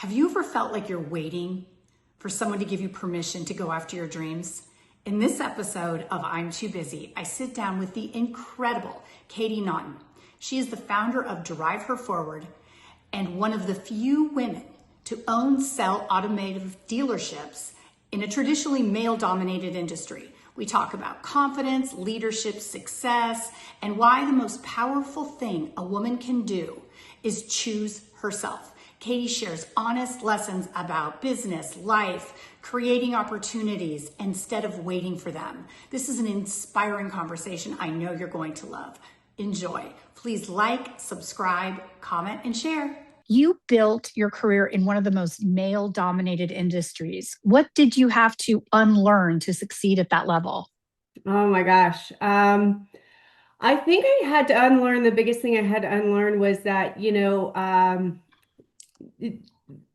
Have you ever felt like you're waiting for someone to give you permission to go after your dreams? In this episode of I'm Too Busy, I sit down with the incredible Katie Naughton. She is the founder of Drive Her Forward and one of the few women to own, sell automotive dealerships in a traditionally male-dominated industry. We talk about confidence, leadership, success, and why the most powerful thing a woman can do is choose herself. Katie shares honest lessons about business, life, creating opportunities instead of waiting for them. This is an inspiring conversation I know you're going to love. Enjoy. Please like, subscribe, comment, and share. You built your career in one of the most male-dominated industries. What did you have to unlearn to succeed at that level? Oh my gosh. I think I had to unlearn, the biggest thing I had to unlearn was that, it-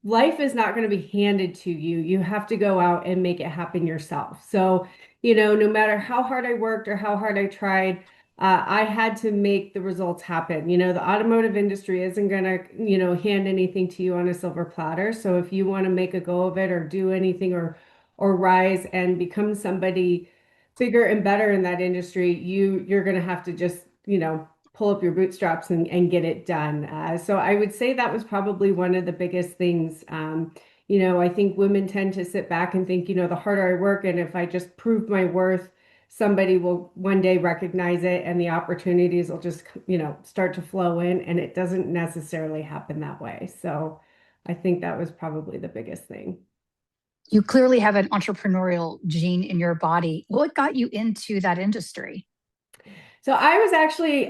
life is not going to be handed to you. You have to go out and make it happen yourself. So, no matter how hard I worked or how hard I tried, I had to make the results happen. The automotive industry isn't going to, hand anything to you on a silver platter. So if you want to make a go of it or do anything or rise and become somebody bigger and better in that industry, you're going to have to just, pull up your bootstraps and get it done. So I would say that was probably one of the biggest things. I think women tend to sit back and think, the harder I work and if I just prove my worth, somebody will one day recognize it and the opportunities will just, start to flow in, and it doesn't necessarily happen that way. So I think that was probably the biggest thing. You clearly have an entrepreneurial gene in your body. What got you into that industry? So I was actually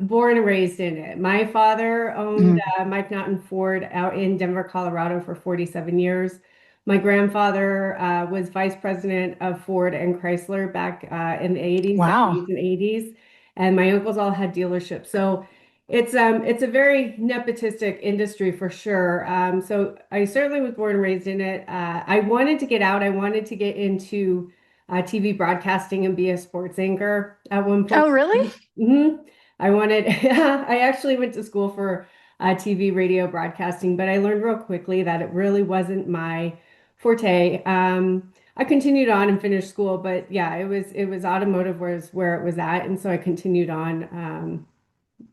born and raised in it. My father owned Mm. Mike Naughton Ford out in Denver, Colorado for 47 years. My grandfather was vice president of Ford and Chrysler back in the 80s, 70s Wow. and 80s. And my uncles all had dealerships. So it's a very nepotistic industry for sure. So I certainly was born and raised in it. I wanted to get out. I wanted to get into TV broadcasting and be a sports anchor at one point. Oh, really? Mhm. I wanted, I actually went to school for TV radio broadcasting, but I learned real quickly that it really wasn't my forte. I continued on and finished school, but yeah, it was automotive was where it was at, and so I continued on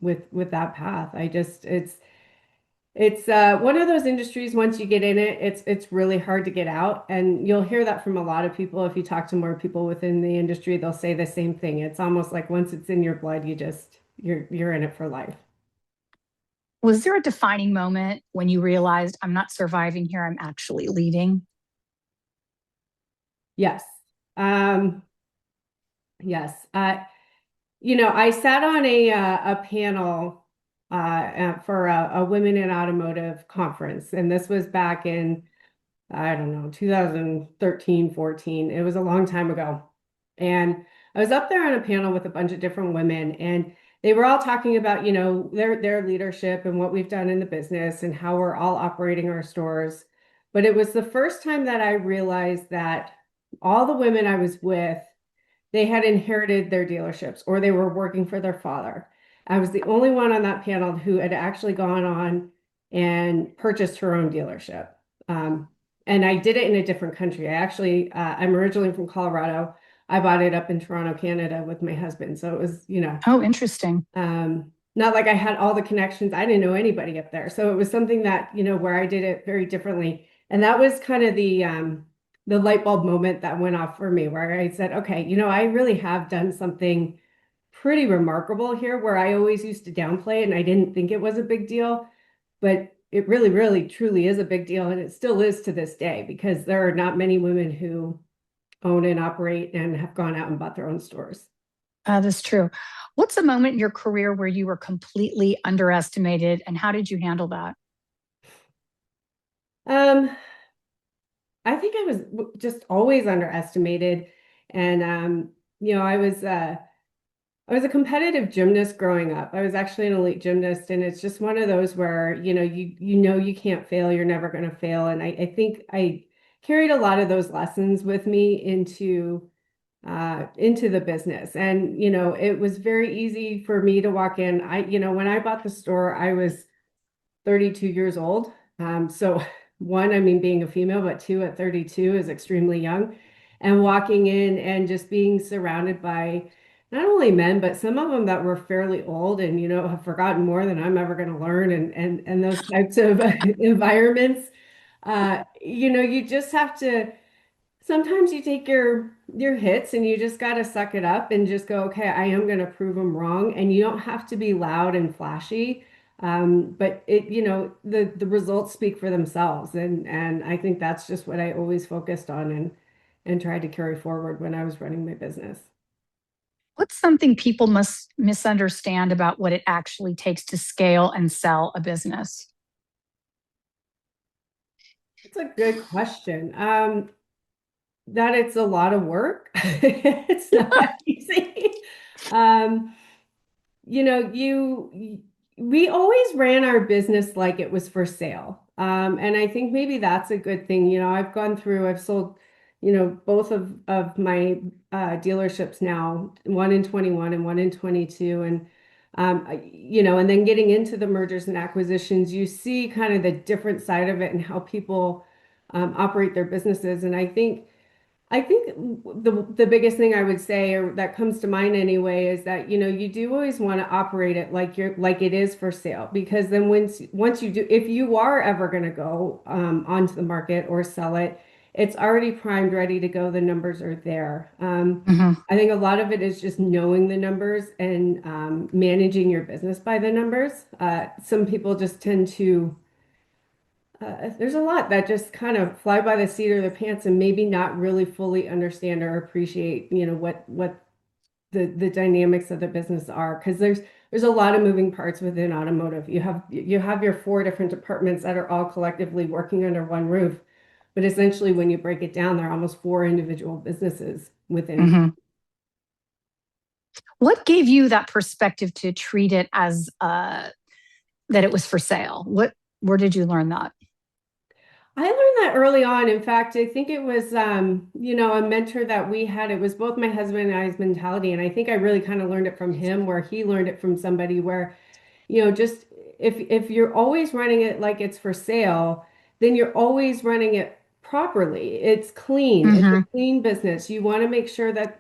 with that path. It's one of those industries, once you get in it, it's really hard to get out. And you'll hear that from a lot of people. If you talk to more people within the industry, they'll say the same thing. It's almost like once it's in your blood, you're in it for life. Was there a defining moment when you realized I'm not surviving here, I'm actually leaving? Yes. Um, yes. I sat on a panel for a women in automotive conference, and this was back in, I don't know, 2013, 14. It was a long time ago. And I was up there on a panel with a bunch of different women, and they were all talking about, their leadership and what we've done in the business and how we're all operating our stores. But it was the first time that I realized that all the women I was with, they had inherited their dealerships or they were working for their father. I was the only one on that panel who had actually gone on and purchased her own dealership. Um, and I did it in a different country. I'm originally from Colorado. I bought it up in Toronto, Canada with my husband. So it was, Oh, interesting. not like I had all the connections. I didn't know anybody up there. So it was something that, where I did it very differently. And that was kind of the light bulb moment that went off for me, where I said, okay, I really have done something pretty remarkable here, where I always used to downplay it and I didn't think it was a big deal, but it really, really, truly is a big deal. And it still is to this day, because there are not many women who own and operate and have gone out and bought their own stores. That's true. What's a moment in your career where you were completely underestimated, and how did you handle that? Um, I think I was just always underestimated. And I was a competitive gymnast growing up. I was actually an elite gymnast, and it's just one of those where, you can't fail, you're never going to fail. And I think I carried a lot of those lessons with me into the business. And, it was very easy for me to walk in. When I bought the store, I was 32 years old. So one, I mean, being a female, but two, at 32 is extremely young. And walking in and just being surrounded by not only men, but some of them that were fairly old and, have forgotten more than I'm ever going to learn and those types of environments. You just have to sometimes you take your hits and you just got to suck it up and just go, okay, I am going to prove them wrong. And you don't have to be loud and flashy. But the results speak for themselves. And I think that's just what I always focused on and tried to carry forward when I was running my business. What's something people must misunderstand about what it actually takes to scale and sell a business? It's a good question. That it's a lot of work. It's not easy. Um, we always ran our business like it was for sale. And I think maybe that's a good thing. I've sold, both of my dealerships now, one in 21 and one in 22. And then getting into the mergers and acquisitions, you see kind of the different side of it and how people operate their businesses. And I think the biggest thing I would say, or that comes to mind anyway, is that you do always want to operate it like it is for sale, because then once you do, if you are ever going to go onto the market or sell it, it's already primed, ready to go. The numbers are there. Mhm. I think a lot of it is just knowing the numbers and managing your business by the numbers. Some people just tend to there's a lot that just kind of fly by the seat of their pants and maybe not really fully understand or appreciate, what the dynamics of the business are. Because there's a lot of moving parts within automotive. You have your four different departments that are all collectively working under one roof, but essentially when you break it down, they're almost four individual businesses within. Mhm. What gave you that perspective to treat it as that it was for sale? Where did you learn that? I learned that early on. In fact, I think it was, a mentor that we had. It was both my husband and I's mentality. And I think I really kind of learned it from him, where he learned it from somebody where, just if you're always running it like it's for sale, then you're always running it properly. It's clean. It's a Hmm. clean business. You want to make sure that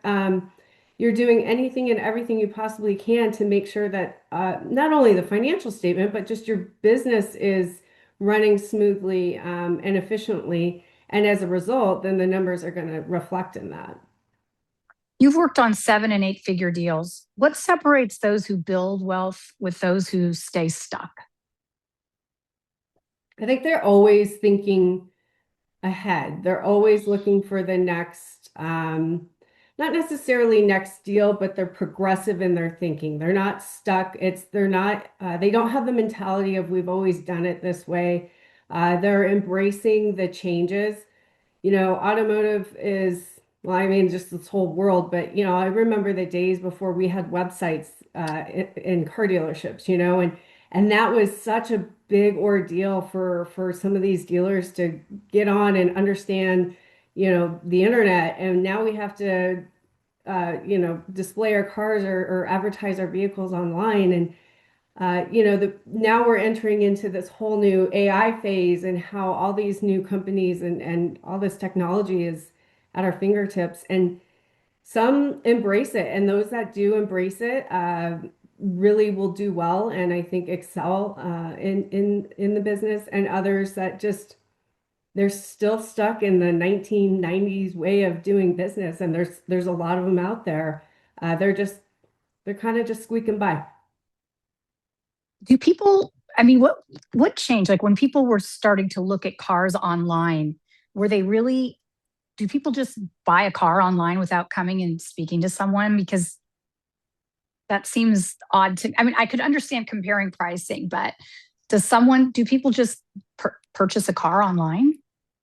you're doing anything and everything you possibly can to make sure that not only the financial statement, but just your business is running smoothly and efficiently. And as a result, then the numbers are going to reflect in that. You've worked on 7 and 8 figure deals. What separates those who build wealth with those who stay stuck? I think they're always thinking ahead. They're always looking for the next, not necessarily next deal, but they're progressive in their thinking. They're not stuck. They don't have the mentality of we've always done it this way. They're embracing the changes. Automotive is, well, I mean, just this whole world, but, I remember the days before we had websites in car dealerships, and that was such a big ordeal for some of these dealers to get on and understand, the internet. And now we have to, display our cars or advertise our vehicles online. And now we're entering into this whole new AI phase and how all these new companies and all this technology is at our fingertips. And some embrace it, and those that do embrace it really will do well, and I think excel in the business. And others that just they're still stuck in the 1990s way of doing business, and there's a lot of them out there. They're kind of just squeaking by. Do people, I mean, what changed? Like when people were starting to look at cars online, were they really, do people just buy a car online without coming and speaking to someone? Because that seems odd to, I mean, I could understand comparing pricing, but do people just purchase a car online?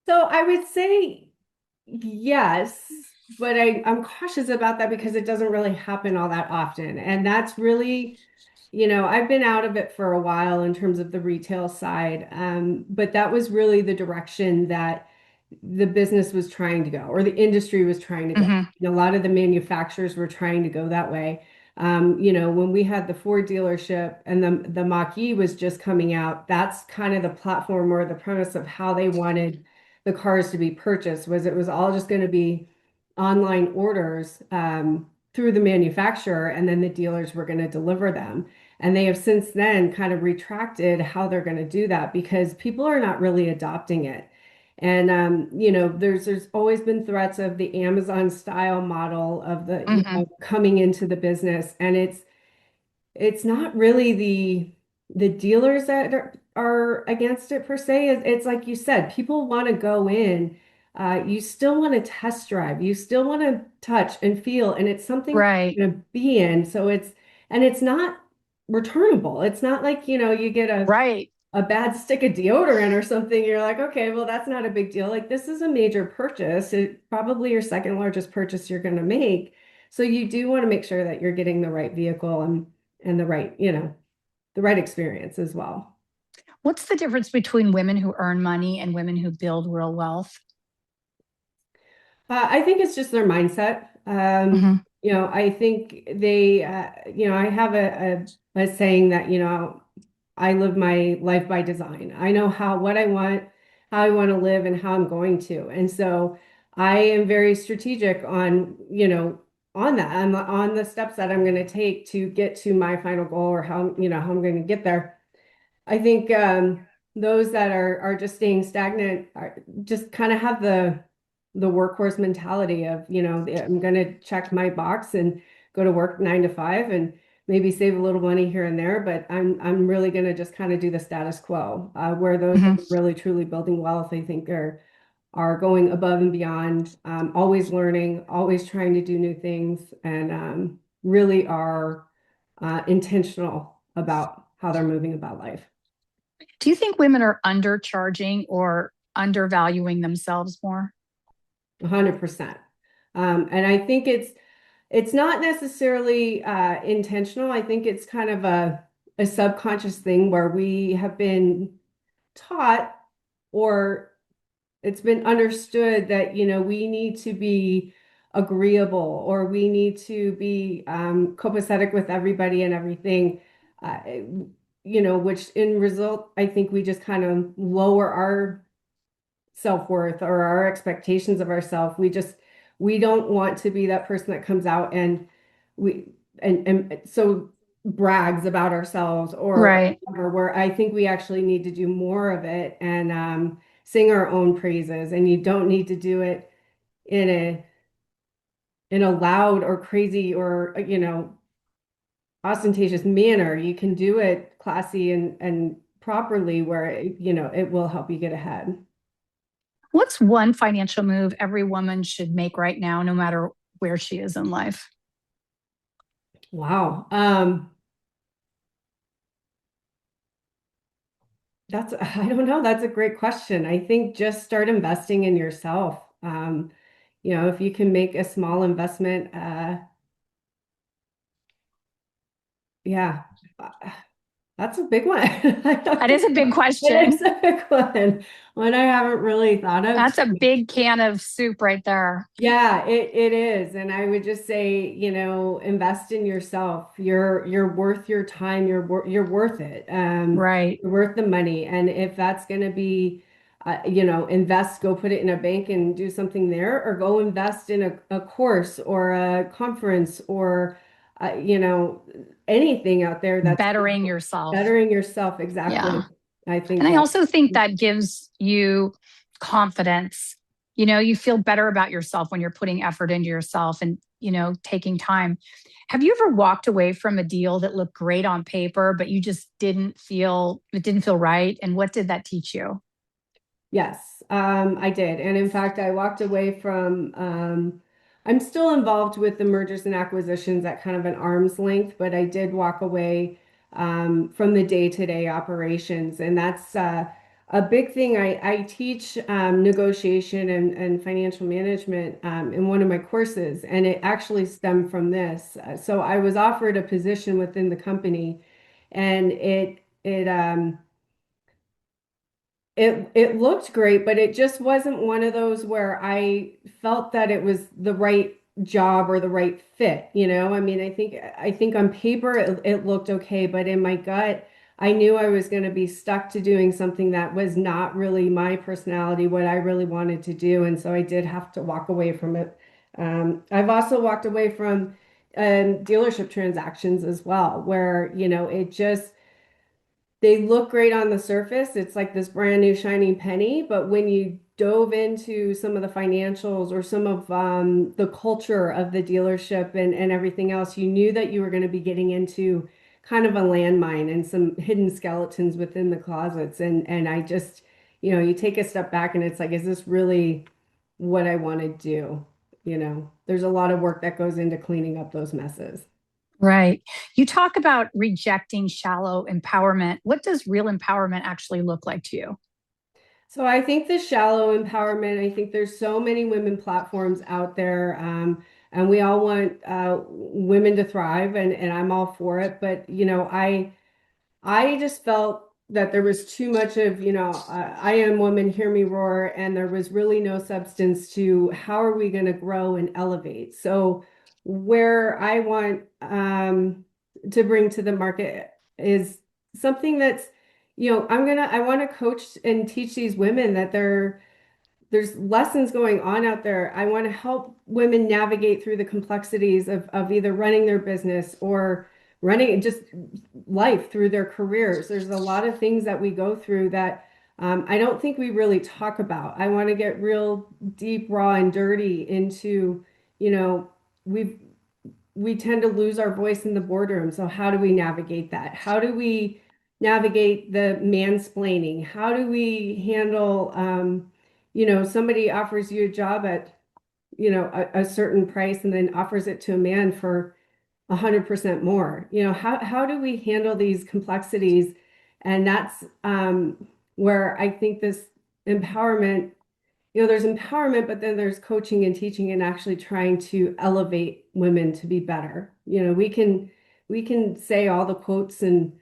So I would say yes, but I'm cautious about that because it doesn't really happen all that often. And that's really, I've been out of it for a while in terms of the retail side. But that was really the direction that the business was trying to go, or the industry was trying to go. Hmm. A lot of the manufacturers were trying to go that way. When we had the Ford dealership and the Mach-E was just coming out, that's kind of the platform or the premise of how they wanted the cars to be purchased, was it was all just going to be online orders through the manufacturer, and then the dealers were going to deliver them. And they have since then kind of retracted how they're going to do that because people are not really adopting it. And there's always been threats of the Amazon style model of Hmm. coming into the business, and it's not really the dealers that are against it per se. It's like you said, people want to go in. You still want to test drive. You still want to touch and feel, and it's something Right. to be in. And it's not returnable. It's not like, you get Right. a bad stick of deodorant or something. You're like, okay, well, that's not a big deal. Like this is a major purchase. It probably your second largest purchase you're going to make. So you do want to make sure that you're getting the right vehicle and the right experience as well. What's the difference between women who earn money and women who build real wealth? I think it's just their mindset. Hmm. I think I have a saying that, I live my life by design. I know what I want, how I want to live, and how I'm going to. And so I am very strategic on that, on the steps that I'm going to take to get to my final goal or how I'm going to get there. I think those that are just staying stagnant just kind of have the workhorse mentality of, I'm going to check my box and go to work 9 to 5 and maybe save a little money here and there, but I'm really going to just kind of do the status quo. Where those that Hmm. are really truly building wealth, I think are going above and beyond, always learning, always trying to do new things, and really are intentional about how they're moving about life. Do you think women are undercharging or undervaluing themselves more? 100%. And I think it's not necessarily intentional. I think it's kind of a subconscious thing where we have been taught, or it's been understood that, we need to be agreeable, or we need to be copacetic with everybody and everything. Uh, which in result, I think we just kind of lower our self-worth or our expectations of ourselves. We don't want to be that person that comes out and we and so brags about ourselves Right. or where I think we actually need to do more of it and sing our own praises. And you don't need to do it in a loud or crazy or ostentatious manner. You can do it classy and properly where it will help you get ahead. What's one financial move every woman should make right now, no matter where she is in life? Wow. I don't know. That's a great question. I think just start investing in yourself. If you can make a small investment, yeah, uh, that's a big one. I That don't is a big know. It question. is a big one I haven't really thought of. That's a big can of soup right there. Yeah, it is. And I would just say, invest in yourself. You're worth your time. You're worth it. Right. You're worth the money. And if that's going to be, invest, go put it in a bank and do something there, or go invest in a course or a conference or, uh, you know, anything out there that's Bettering yourself. bettering yourself. Yeah. Exactly. I And think I that. also think that gives you confidence. You feel better about yourself when you're putting effort into yourself and, taking time. Have you ever walked away from a deal that looked great on paper, but you just it didn't feel right? And what did that teach you? Yes, I did. And in fact, I walked away from, I'm still involved with the mergers and acquisitions at kind of an arm's length, but I did walk away from the day-to-day operations. And that's a big thing. I teach negotiation and financial management in one of my courses, and it actually stemmed from this. So I was offered a position within the company, and it looked great, but it just wasn't one of those where I felt that it was the right job or the right fit, you know? I mean, I think on paper it looked okay, but in my gut, I knew I was going to be stuck to doing something that was not really my personality, what I really wanted to do, and so I did have to walk away from it. I've also walked away from dealership transactions as well, where, you know, it just they look great on the surface. It's like this brand new shining penny, but when you dove into some of the financials or some of the culture of the dealership and everything else, you knew that you were going to be getting into kind of a landmine and some hidden skeletons within the closets. And I just, you know, you take a step back and it's like, is this really what I want to do? You know, there's a lot of work that goes into cleaning up those messes. Right. You talk about rejecting shallow empowerment. What does real empowerment actually look like to you? So I think the shallow empowerment, I think there's so many women platforms out there, and we all want women to thrive, and I'm all for it. But you know, I just felt that there was too much of, you know, I am woman, hear me roar, and there was really no substance to how are we going to grow and elevate. So where I want to bring to the market is something that's, you know, I want to coach and teach these women that there's lessons going on out there. I want to help women navigate through the complexities of either running their business or running just life through their careers. There's a lot of things that we go through that I don't think we really talk about. I want to get real deep, raw, and dirty into, you know, we've we tend to lose our voice in the boardroom. So how do we navigate that? How do we navigate the mansplaining? How do we handle, you know, somebody offers you a job at, you know, a certain price and then offers it to a man for 100% more. You know, how do we handle these complexities? And that's where I think this empowerment, you know, there's empowerment, but then there's coaching and teaching and actually trying to elevate women to be better. You know, we can say all the quotes and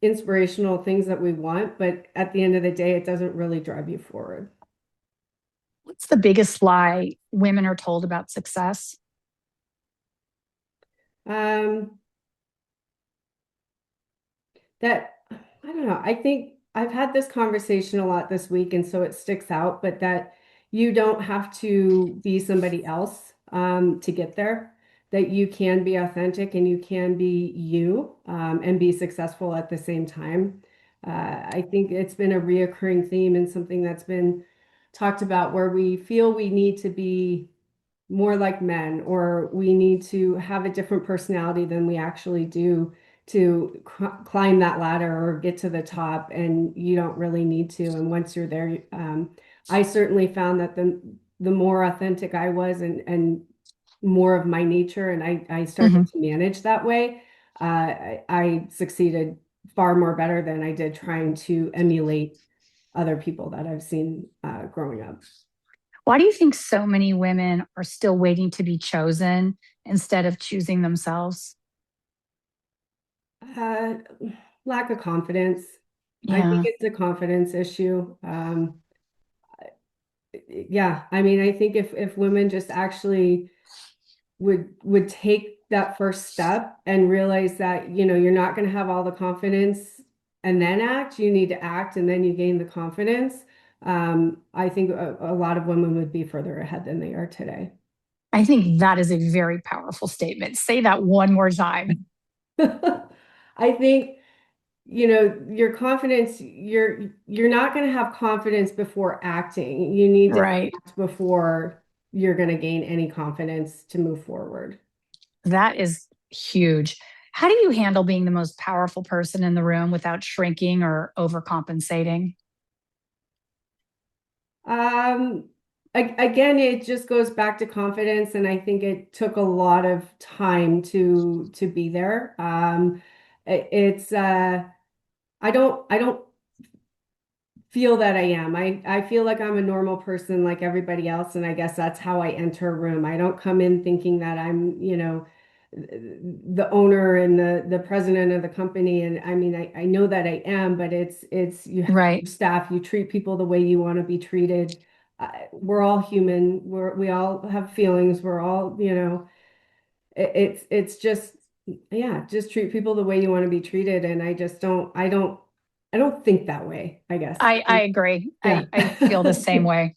inspirational things that we want, but at the end of the day, it doesn't really drive you forward. What's the biggest lie women are told about success? Um, that I don't know. I think I've had this conversation a lot this week, and so it sticks out, but that you don't have to be somebody else to get there, that you can be authentic and you can be you and be successful at the same time. I think it's been a reoccurring theme and something that's been talked about where we feel we need to be more like men, or we need to have a different personality than we actually do to climb that ladder or get to the top. And you don't really need to. And once you're there, I certainly found that the more authentic I was and more of my nature, and I started Mhm. to manage that way, I succeeded far more better than I did trying to emulate other people that I've seen growing up. Why do you think so many women are still waiting to be chosen instead of choosing themselves? Uh, Lack of confidence. I think Yeah. it's a confidence issue. Yeah, I mean, I think if women just actually would take that first step and realize that, you know, you're not going to have all the confidence and then act, you need to act and then you gain the confidence. I think a lot of women would be further ahead than they are today. I think that is a very powerful statement. Say that one more time. I think, you know, your confidence, you're not going to have confidence before acting. You need to Right. act before you're going to gain any confidence to move forward. That is huge. How do you handle being the most powerful person in the room without shrinking or overcompensating? Again, it just goes back to confidence, and I think it took a lot of time to be there. It's I don't feel that I am. I feel like I'm a normal person like everybody else, and I guess that's how I enter a room. I don't come in thinking that I'm, you know, the owner and the president of the company. And I mean, I know that I am, but it's you have Right. your staff, you treat people the way you want to be treated. we're all human. We all have feelings. We're all, it's just, yeah, just treat people the way you want to be treated. And I just I don't think that way, I guess. I agree. Yeah. I feel the same way.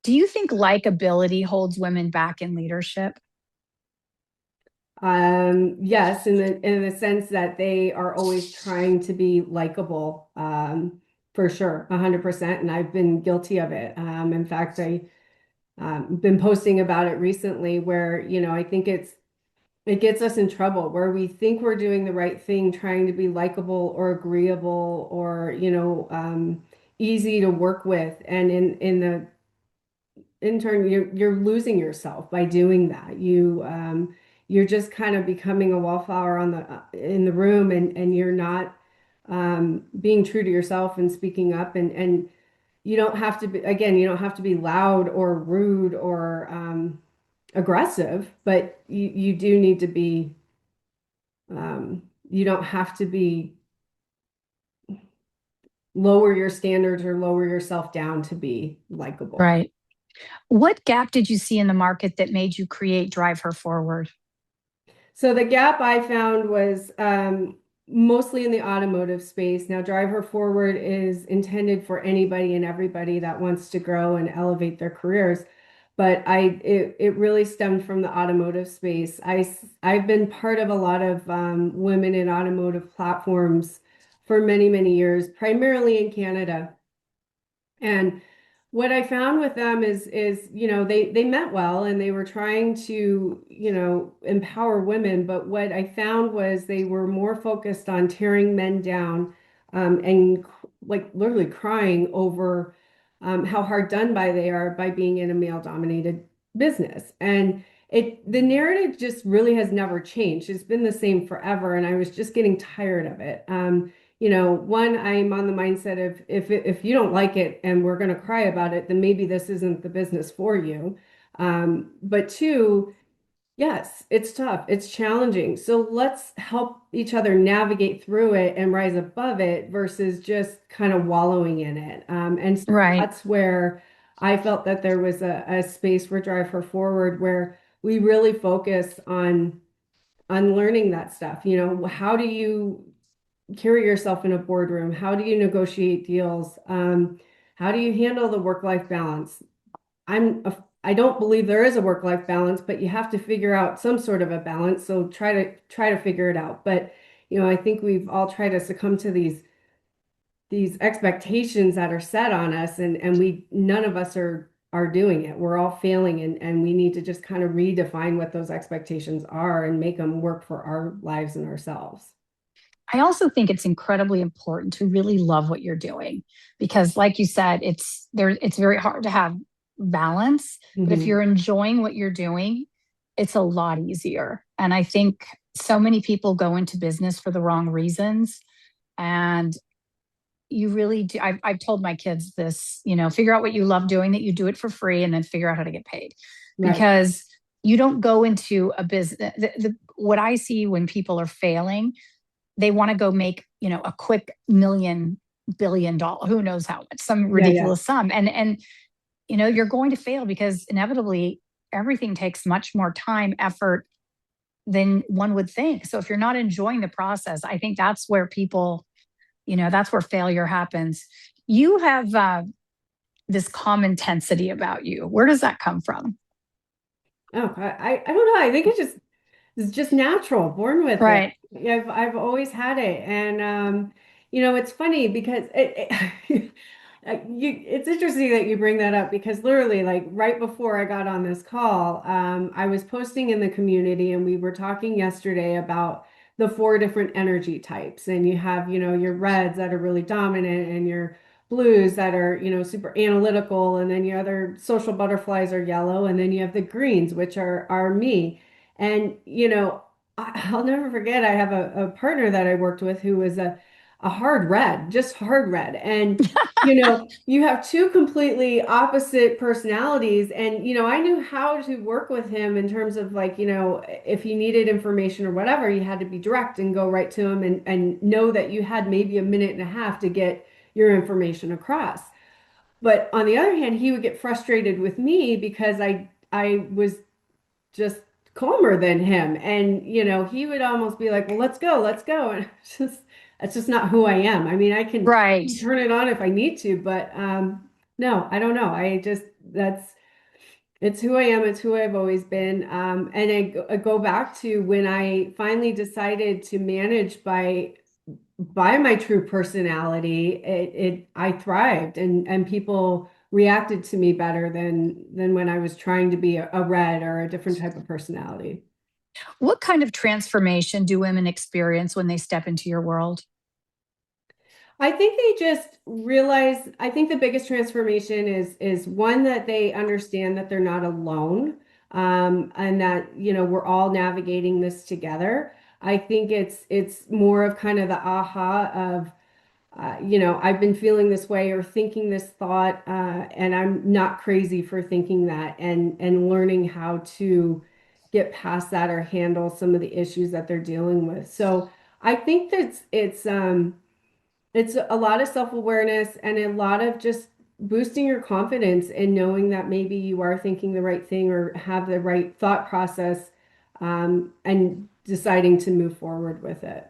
Do you think likability holds women back in leadership? Yes, in the sense that they are always trying to be likable, for sure, 100%. And I've been guilty of it. In fact, I been posting about it recently where, I think it gets us in trouble where we think we're doing the right thing, trying to be likable or agreeable or, easy to work with. And in the in turn, you're losing yourself by doing that. You're just kind of becoming a wallflower on the in the room, and you're not being true to yourself and speaking up. And you don't have to be, again, you don't have to be loud or rude or aggressive, but you do need to be. You don't have to be lower your standards or lower yourself down to be likable. Right. What gap did you see in the market that made you create Drive Her Forward? So the gap I found was mostly in the automotive space. Now, Driver Forward is intended for anybody and everybody that wants to grow and elevate their careers. But it really stemmed from the automotive space. I've been part of a lot of women in automotive platforms for many, many years, primarily in Canada. And what I found with them is, they meant well and they were trying to, empower women, but what I found was they were more focused on tearing men down, and like literally crying over how hard done by they are by being in a male-dominated business. And the narrative just really has never changed. It's been the same forever, and I was just getting tired of it. One, I'm on the mindset of if you don't like it and we're going to cry about it, then maybe this isn't the business for you. But two, yes, it's tough, it's challenging. So let's help each other navigate through it and rise above it versus just kind of wallowing in it. And so Right. that's where I felt that there was a space for Drive Her Forward where we really focus on learning that stuff. How do you carry yourself in a boardroom? How do you negotiate deals? How do you handle the work-life balance? I don't believe there is a work-life balance, but you have to figure out some sort of a balance. So try to figure it out. But I think we've all tried to succumb to these expectations that are set on us, and we none of us are doing it. We're all failing, and we need to just kind of redefine what those expectations are and make them work for our lives and ourselves. I also think it's incredibly important to really love what you're doing because like you said, it's very hard to have balance, but if Mhm. you're enjoying what you're doing, it's a lot easier. And I think so many people go into business for the wrong reasons and you really do. I've told my kids this, figure out what you love doing, that you do it for free, and then figure out how to get paid. Right. Because you don't go into a business. What I see when people are failing, they want to go make, a quick $1 million, $1 billion, who knows how much, some Yeah, yeah. ridiculous sum. And you're going to fail because inevitably everything takes much more time, effort than one would think. So if you're not enjoying the process, I think that's where people, that's where failure happens. You have this calm intensity about you. Where does that come from? Oh, I don't know. I think it's just natural, born with it. Right. Yeah, I've always had it, and it's funny because it's interesting that you bring that up because literally, like right before I got on this call, I was posting in the community, and we were talking yesterday about the four different energy types, and you have, your reds that are really dominant, and your blues that are, super analytical, and then your other social butterflies are yellow, and then you have the greens, which are me. And, I'll never forget, I have a partner that I worked with who was a hard red, just hard red. And, you have two completely opposite personalities. And, I knew how to work with him in terms of like, if he needed information or whatever, you had to be direct and go right to him and know that you had maybe a minute and a half to get your information across. But on the other hand, he would get frustrated with me because I was just calmer than him. And, he would almost be like, well, let's go, let's go. And that's just not who I am. I mean, I can Right. turn it on if I need to, but no, I don't know. It's who I am. It's who I've always been. And I go back to when I finally decided to manage by my true personality, I thrived, and people reacted to me better than when I was trying to be a red or a different type of personality. What kind of transformation do women experience when they step into your world? I think they just realize, I think the biggest transformation is one that they understand that they're not alone, and that, we're all navigating this together. I think it's more of kind of the aha of I've been feeling this way or thinking this thought, and I'm not crazy for thinking that, and learning how to get past that or handle some of the issues that they're dealing with. So I think that it's a lot of self-awareness and a lot of just boosting your confidence and knowing that maybe you are thinking the right thing or have the right thought process, and deciding to move forward with it.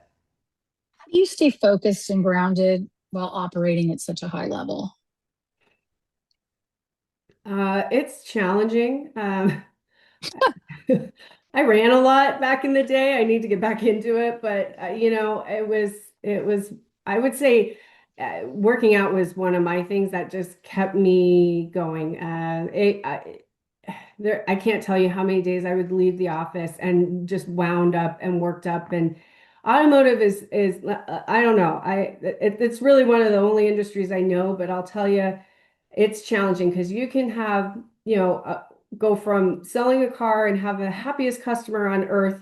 How do you stay focused and grounded while operating at such a high level? It's challenging. I ran a lot back in the day. I need to get back into it, but it was, I would say, working out was one of my things that just kept me going. I can't tell you how many days I would leave the office and just wound up and worked up. And automotive is I don't know. It's really one of the only industries I know, but I'll tell you, it's challenging because you can have, go from selling a car and have the happiest customer on earth,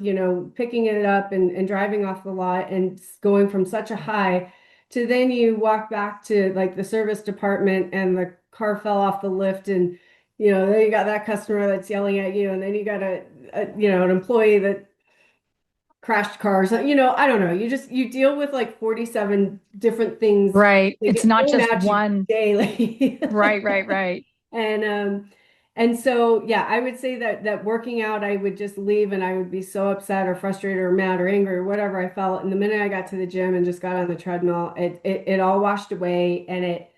picking it up and driving off the lot and going from such a high to then you walk back to like the service department and the car fell off the lift, and then you got that customer that's yelling at you, and then you got an employee that crashed cars. I don't know. You deal with like 47 different things Right. that It's get not thrown just at you one. daily. Right, right, right. And so yeah, I would say that working out, I would just leave and I would be so upset or frustrated or mad or angry or whatever I felt. And the minute I got to the gym and just got on the treadmill, it all washed away, and it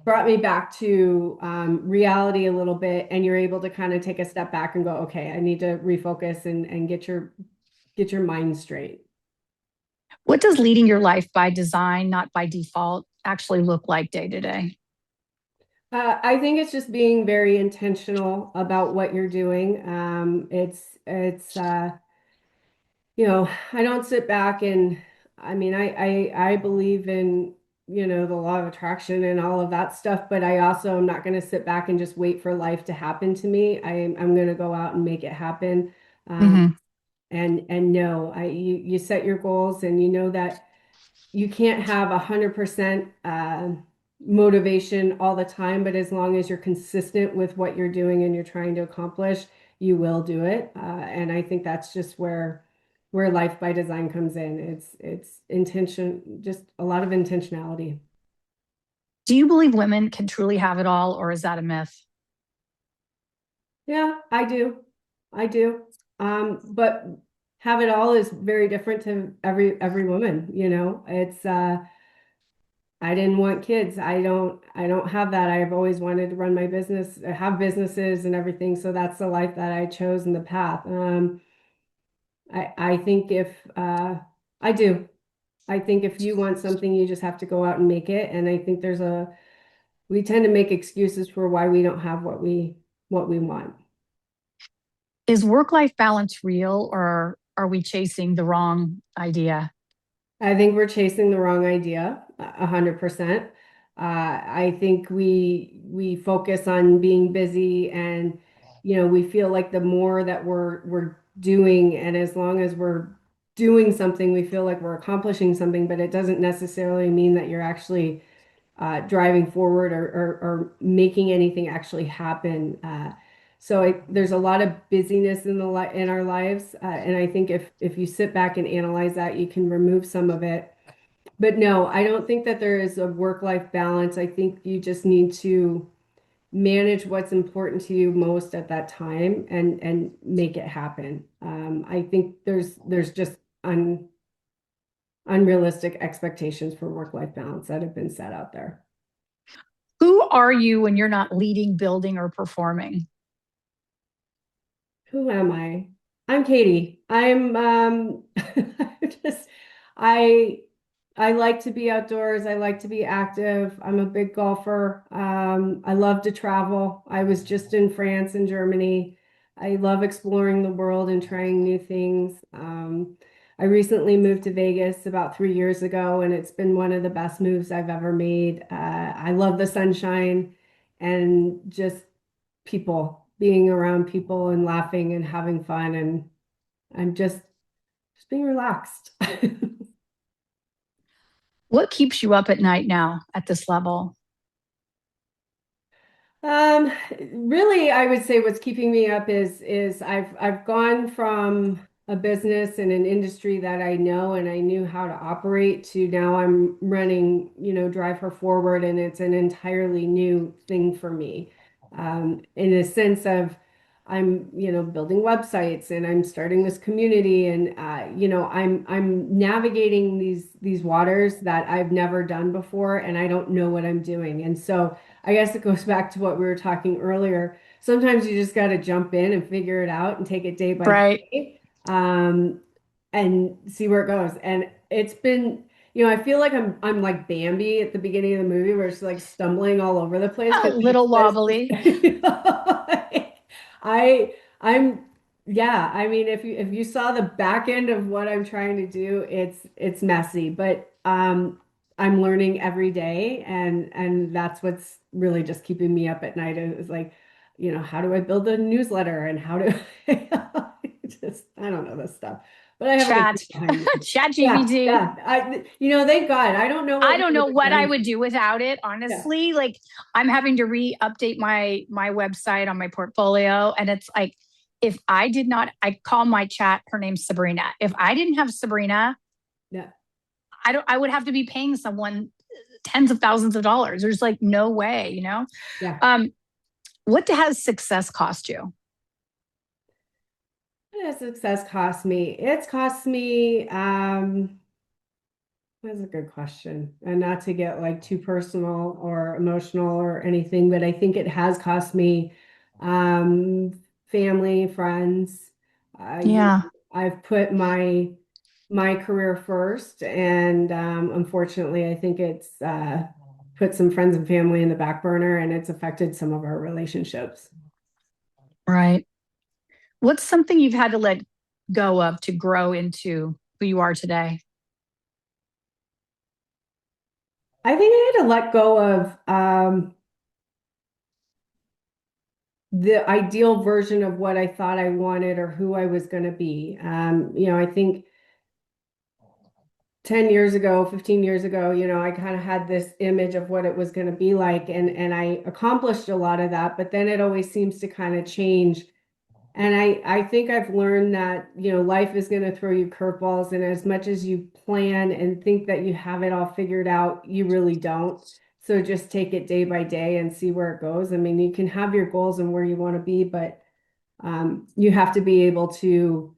brought me back to reality a little bit. And you're able to kind of take a step back and go, okay, I need to refocus and get your mind straight. What does leading your life by design, not by default, actually look like day to day? I think it's just being very intentional about what you're doing. I don't sit back and, I mean, I believe in, the law of attraction and all of that stuff, but I also am not going to sit back and just wait for life to happen to me. I'm going to go out and make it happen. Um, Hmm. and no, you set your goals, and you know that you can't have 100% motivation all the time, but as long as you're consistent with what you're doing and you're trying to accomplish, you will do it. And I think that's just where life by design comes in. It's intention, just a lot of intentionality. Do you believe women can truly have it all, or is that a myth? Yeah, I do. I do. But have it all is very different to every woman, It's I didn't want kids. I don't have that. I've always wanted to run my business, have businesses and everything. So that's the life that I chose in the path. I think if I do. I think if you want something, you just have to go out and make it. And I think we tend to make excuses for why we don't have what we want. Is work life balance real, or are we chasing the wrong idea? I think we're chasing the wrong idea, 100%. I think we focus on being busy, and we feel like the more that we're doing, and as long as we're doing something, we feel like we're accomplishing something, but it doesn't necessarily mean that you're actually driving forward or making anything actually happen. So there's a lot of busyness in our lives, and I think if you sit back and analyze that, you can remove some of it, But no, I don't think that there is a work-life balance. I think you just need to manage what's important to you most at that time and make it happen. I think there's just unrealistic expectations for work-life balance that have been set out there. Who are you when you're not leading, building, or performing? Who am I? I'm Katie. I'm just I I like to be outdoors. I like to be active. I'm a big golfer. I love to travel. I was just in France and Germany. I love exploring the world and trying new things. I recently moved to Vegas about 3 years ago, and it's been one of the best moves I've ever made. I love the sunshine and just people, being around people and laughing and having fun, and I'm just being relaxed. What keeps you up at night now at this level? Um, Really, I would say what's keeping me up is I've gone from a business and an industry that I know and I knew how to operate to now I'm running, Drive Her Forward, and it's an entirely new thing for me. In a sense of I'm, building websites and I'm starting this community, and I'm navigating these waters that I've never done before, and I don't know what I'm doing. And so I guess it goes back to what we were talking earlier. Sometimes you just got to jump in and figure it out and take it day by Right. day, and see where it goes. And it's been, I feel like I'm like Bambi at the beginning of the movie where it's like stumbling all over the place A because little wobbly. I'm yeah, I mean if you saw the back end of what I'm trying to do, it's messy, but I'm learning every day, and that's what's really just keeping me up at night is like, how do I build a newsletter and how do I don't know this stuff, but I have a Chat, good behind me. chat Yeah, GPT. yeah. Thank God. I don't know what I we don't know would have what I done. would do without it, Yeah. honestly. Like I'm having to re-update my website on my portfolio. And it's like, if I did not, I call my chat, her name's Sabrina. If I didn't have Sabrina, Yeah. I would have to be paying someone tens of thousands of dollars. There's like no way, Yeah. Um, what has success cost you? What has success cost me? It's cost me, that's a good question. And not to get like too personal or emotional or anything, but I think it has cost me um family, friends. Yeah. I've put my career first, and unfortunately I think it's put some friends and family in the back burner, and it's affected some of our relationships. Right. What's something you've had to let go of to grow into who you are today? I think I had to let go of the ideal version of what I thought I wanted or who I was going to be. I think 10 years ago, 15 years ago, I kind of had this image of what it was going to be like, and I accomplished a lot of that, but then it always seems to kind of change. And I think I've learned that, life is going to throw you curveballs, and as much as you plan and think that you have it all figured out, you really don't. So just take it day by day and see where it goes. I mean, you can have your goals and where you want to be, but you have to be able to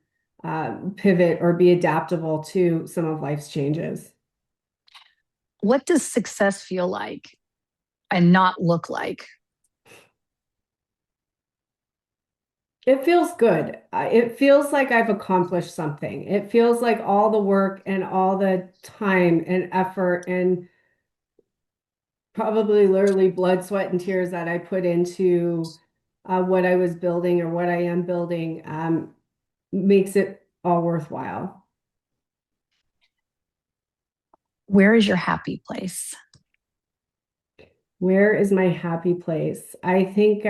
pivot or be adaptable to some of life's changes. What does success feel like and not look like? It feels good. It feels like I've accomplished something. It feels like all the work and all the time and effort and probably literally blood, sweat, and tears that I put into what I was building or what I am building makes it all worthwhile. Where is your happy place? Where is my happy place? I think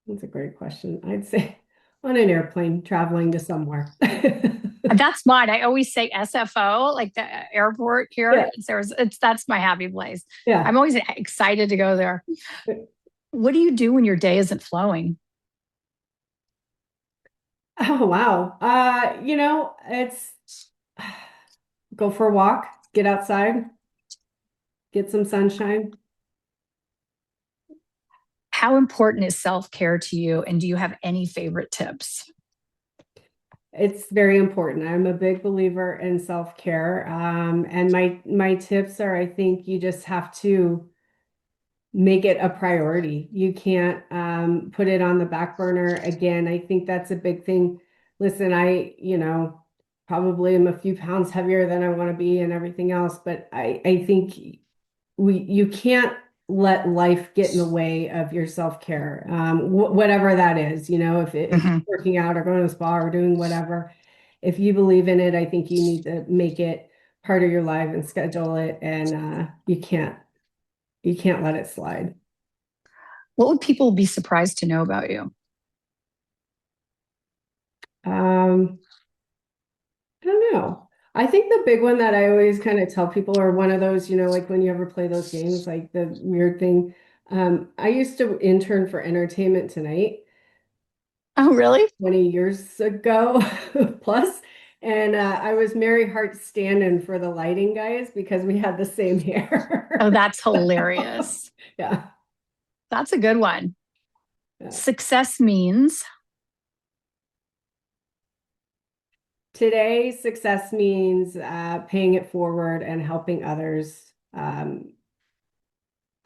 that's a great question. I'd say on an airplane traveling to somewhere. That's mine. I always say SFO, like the airport Yeah, here. That's my happy place. yeah. I'm always excited to go there. What do you do when your day isn't flowing? Oh wow. It's go for a walk, get outside, get some sunshine. How important is self-care to you? And do you have any favorite tips? It's very important. I'm a big believer in self-care. And my tips are, I think you just have to make it a priority. You can't put it on the back burner. Again, I think that's a big thing. Listen, probably am a few pounds heavier than I want to be and everything else, but I think you can't let life get in the way of your self-care, whatever that is, if it's working out or going to the spa or doing whatever. If you believe in it, I think you need to make it part of your life and schedule it, and you can't let it slide. What would people be surprised to know about you? Um, I don't know. I think the big one that I always kind of tell people are one of those, like when you ever play those games, like the weird thing. I used to intern for Entertainment Tonight Oh, really? 20 years ago plus. And I was Mary Hart stand-in for the lighting guys because we had the same hair. Oh, that's hilarious. Yeah. That's a good one. Yeah. Success means Today, success means paying it forward and helping others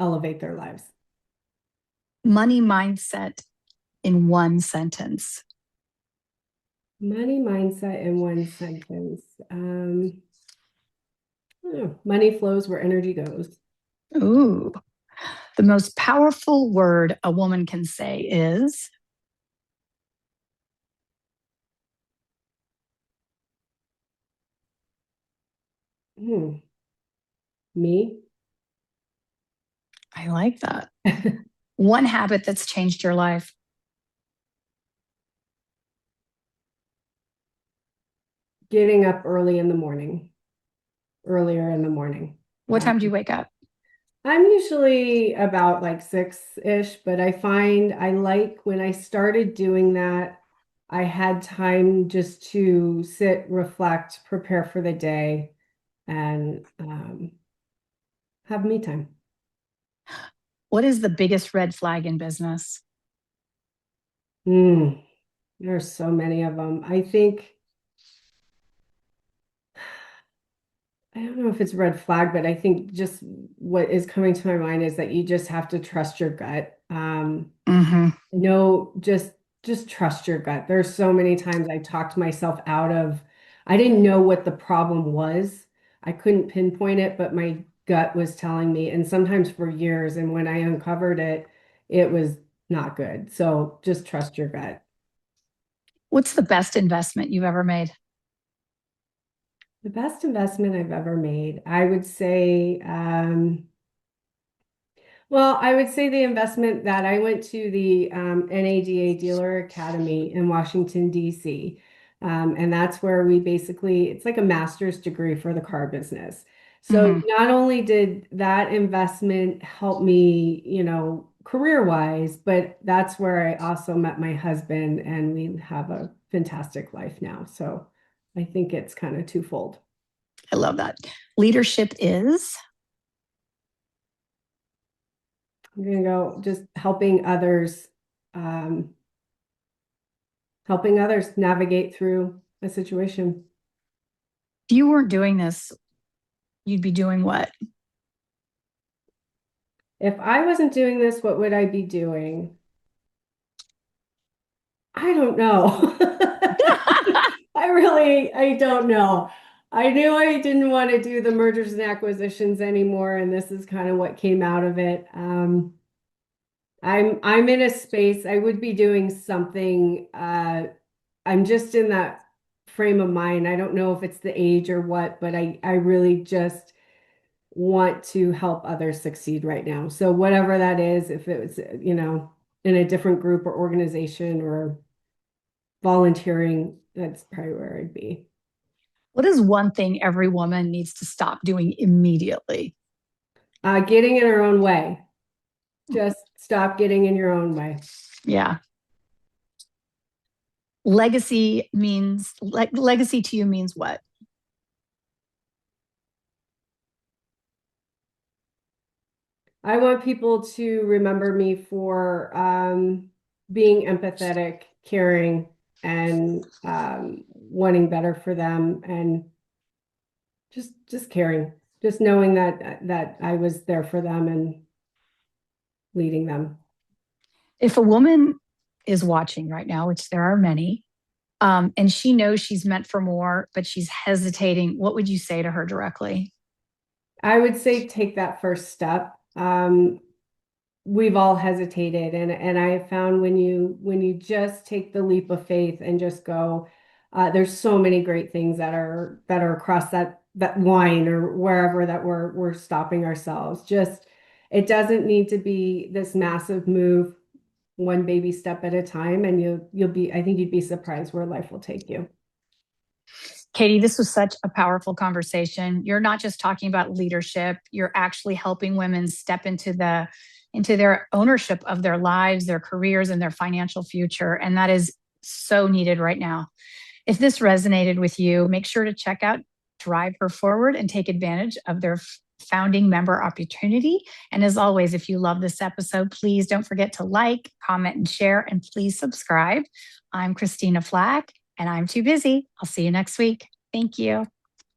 elevate their lives. money mindset in one sentence. Money mindset in one sentence. Money flows where energy goes. Ooh. The most powerful word a woman can say is Me. I like that. One habit that's changed your life. Getting up early in the morning, earlier in the morning. What time do you wake up? I'm usually about like 6-ish, but I find I like when I started doing that, I had time just to sit, reflect, prepare for the day, and have me time. What is the biggest red flag in business? There's so many of them. I think, I don't know if it's red flag, but I think just what is coming to my mind is that you just have to trust your gut. No, just trust your gut. There's so many times I talked myself out of, I didn't know what the problem was. I couldn't pinpoint it, but my gut was telling me, and sometimes for years. And when I uncovered it, it was not good. So just trust your gut. What's the best investment you've ever made? The best investment I've ever made, I would say, well, I would say the investment that I went to the NADA Dealer Academy in Washington, D.C. And that's where we basically, it's like a master's degree for the car business. So not only did that investment help me, career-wise, but that's where I also met my husband and we have a fantastic life now. So I think it's kind of twofold. I love that. Leadership is I'm gonna go just um, helping others navigate through a situation. if you weren't doing this, you'd be doing what? If I wasn't doing this, what would I be doing? I don't know. I don't know. I knew I didn't want to do the mergers and acquisitions anymore, and this is kind of what came out of it. I'm in a space I would be doing something. I'm just in that frame of mind. I don't know if it's the age or what, but I really just want to help others succeed right now. So whatever that is, if it was, in a different group or organization or volunteering, that's probably where I'd be. What is one thing every woman needs to stop doing immediately? Getting in her own way. Just stop getting in your own way. Yeah. Legacy to you means what? I want people to remember me for being empathetic, caring, and wanting better for them, and just caring, just knowing that I was there for them and leading them. If a woman is watching right now, which there are many, and she knows she's meant for more, but she's hesitating, what would you say to her directly? I would say take that first step. We've all hesitated, and I have found when you just take the leap of faith and just go, there's so many great things that are across that line or wherever that we're stopping ourselves. Just it doesn't need to be this massive move, one baby step at a time, and you'll be, I think you'd be surprised where life will take you. Katie, this was such a powerful conversation. You're not just talking about leadership, you're actually helping women step into their ownership of their lives, their careers, and their financial future. And that is so needed right now. If this resonated with you, make sure to check out Drive Her Forward and take advantage of their founding member opportunity. And as always, if you love this episode, please don't forget to like, comment, and share, and please subscribe. I'm Christina Flach, and I'm too busy. I'll see you next week. Thank you.